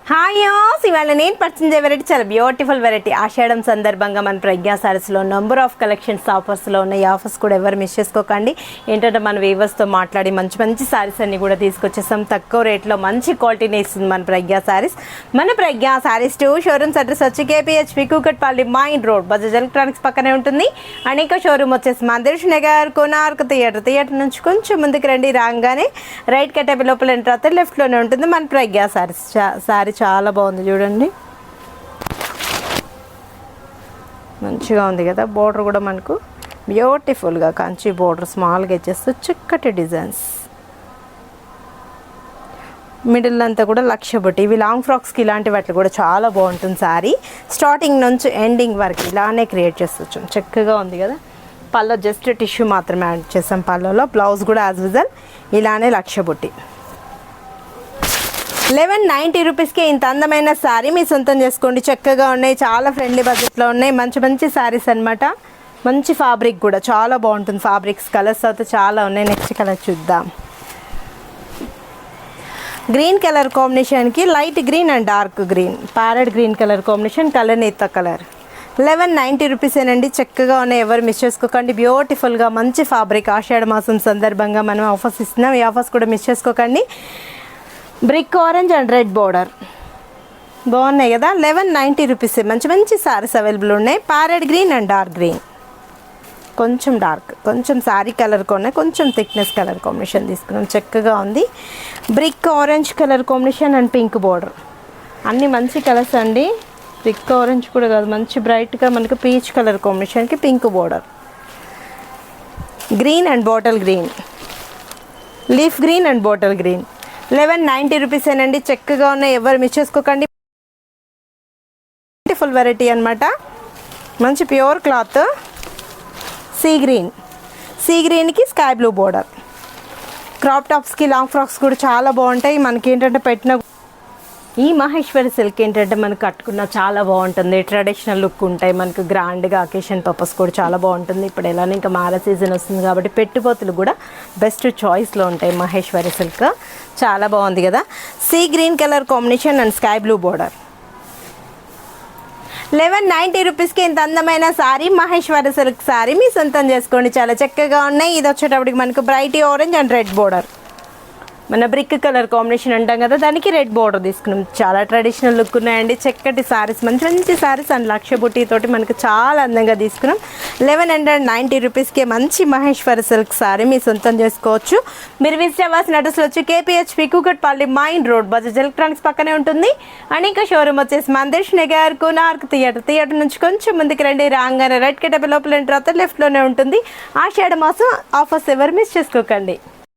Hi's ఇవాళ నేను purchase variety చాలా బ్యూటిఫుల్ వెరైటీ ఆషాఢం సందర్భంగా మన ప్రజ్ఞా సారీస్లో నంబర్ ఆఫ్ కలెక్షన్స్ ఆఫర్స్లో ఉన్న ఈ ఆఫర్స్ కూడా ఎవరు మిస్ చేసుకోకండి. ఏంటంటే మన వీవర్స్తో మాట్లాడి మంచి మంచి సారీస్ అన్ని కూడా తీసుకొచ్చేస్తాం. తక్కువ రేట్లో మంచి క్వాలిటీని ఇస్తుంది మన ప్రజ్ఞా సారీస్. మన ప్రజ్ఞా సారీస్ 2 షోరూమ్స్ అడ్రస్ వచ్చి KPHB Kukatpally main road Bajaj electronics పక్కనే ఉంటుంది. అండ్ ఇంకా షోరూమ్ వచ్చేసి మందిర్ష్ నగర్ కోనార్క్ థియేటర్ నుంచి కొంచెం ముందుకు రండి. రాగానే రైట్ కట్టేపి లోపల ఎంటర్ అవుతే లెఫ్ట్లోనే ఉంటుంది మన ప్రజ్ఞా సారీస్. సారీ చాలా బాగుంది చూడండి, మంచిగా ఉంది కదా. బోర్డర్ కూడా మనకు బ్యూటిఫుల్గా కంచి బోర్డర్ స్మాల్గా ఇచ్చేస్తూ చక్కటి డిజైన్స్. మిడిల్ అంతా కూడా లక్ష బొట్టి. ఇవి లాంగ్ ఫ్రాక్స్కి ఇలాంటి వాటికి కూడా చాలా బాగుంటుంది సారీ. స్టార్టింగ్ నుంచి ఎండింగ్ వరకు ఇలానే క్రియేట్ చేస్తూ చక్కగా ఉంది కదా. పల్లో జస్ట్ టిష్యూ మాత్రమే యాడ్ చేసాం. పల్లోలో బ్లౌజ్ కూడా యాజ్ యూజువల్ ఇలానే లక్ష బొట్టి. 1190 రూపీస్కి ఇంత అందమైన శారీ మీ సొంతం చేసుకోండి. చక్కగా ఉన్నాయి, చాలా ఫ్రెండ్లీ బడ్జెట్లో ఉన్నాయి. మంచి మంచి శారీస్ అనమాట. మంచి ఫ్యాబ్రిక్ కూడా చాలా బాగుంటుంది. ఫ్యాబ్రిక్స్ కలర్స్ అయితే చాలా ఉన్నాయి. నెక్స్ట్ కలర్ చూద్దాం. గ్రీన్ కలర్ కాంబినేషన్కి light green and dark green, parrot green colour combination, colour నేత కలర్. 1190 రూపీసేనండి. చక్కగా ఉన్నాయి, ఎవరు మిస్ చేసుకోకండి. బ్యూటిఫుల్గా మంచి ఫ్యాబ్రిక్. ఆషాఢ మాసం సందర్భంగా మనం ఆఫర్స్ ఇస్తున్నాం. ఈ ఆఫర్స్ కూడా మిస్ చేసుకోకండి. Brick orange and red border బాగున్నాయి కదా. 1190 రూపీస్. మంచి మంచి సారీస్ అవైలబుల్ ఉన్నాయి. Parrot green and dark green, కొంచెం డార్క్, కొంచెం శారీ కలర్ కొన్నాయి, కొంచెం థిక్నెస్ కలర్ కాంబినేషన్ తీసుకున్నాం. చక్కగా ఉంది. Brick orange colour combination and pink border, అన్నీ మంచి కలర్స్ అండి. బ్రిక్ ఆరెంజ్ కూడా కాదు, మంచి బ్రైట్గా మనకు పీచ్ కలర్ కాంబినేషన్కి pink border. Green and bottle green, leaf green and bottle green. 1190 రూపీసేనండి. చక్కగా ఉన్నాయి, ఎవరు మిస్ చేసుకోకండి. బ్యూటిఫుల్ వెరైటీ అనమాట. మంచి ప్యూర్ క్లాత్. సీ గ్రీన్కి స్కై బ్లూ బోర్డర్. క్రాప్ టాప్స్కి లాంగ్ ఫ్రాక్స్ కూడా చాలా బాగుంటాయి. మనకి ఏంటంటే పెట్టిన ఈ మహేశ్వరి సిల్క్ ఏంటంటే మనకు కట్టుకున్న చాలా బాగుంటుంది. ట్రెడిషనల్ లుక్ ఉంటాయి. మనకు గ్రాండ్గా అకేషన్ పర్పస్ కూడా చాలా బాగుంటుంది. ఇప్పుడు ఎలానే ఇంకా మ్యారేజ్ సీజన్ వస్తుంది కాబట్టి పెట్టుబోతులు కూడా బెస్ట్ చాయిస్లో ఉంటాయి. మహేశ్వరి సిల్క్ చాలా బాగుంది కదా. Sea green colour combination and sky blue border. 1190 రూపీస్కి ఇంత అందమైన సారీ మహేశ్వరి సిల్క్ సారీ మీ సొంతం చేసుకోండి. చాలా చక్కగా ఉన్నాయి. ఇది వచ్చేటప్పటికి మనకు bright orange and red border. మన బ్రిక్ కలర్ కాంబినేషన్ అంటాం కదా, దానికి రెడ్ బోర్డర్ తీసుకున్నాం. చాలా ట్రెడిషనల్ లుక్ ఉన్నాయండి. చక్కటి సారీస్, మంచి మంచి సారీస్ అండ్ లక్ష బుట్టి తోటి మనకు చాలా అందంగా తీసుకున్నాం. 1190 రూపీస్కి మంచి మహేశ్వరి సిల్క్ సారీ మీ సొంతం చేసుకోవచ్చు. మీరు విజిట్ అవ్వాల్సిన అడ్రస్ వచ్చి KPHB Kukatpally main road Bajaj electronics పక్కనే ఉంటుంది. అండ్ ఇంకా షోరూమ్ వచ్చేసి మందిర్ష్ నగర్ కోనార్క్ థియేటర్ నుంచి కొంచెం ముందుకు రండి. రాగానే రైట్ కట్టేపి లోపల ఎంటర్ అవుతే లెఫ్ట్లోనే ఉంటుంది. ఆషాఢ మాసం ఆఫర్స్ ఎవరు మిస్ చేసుకోకండి.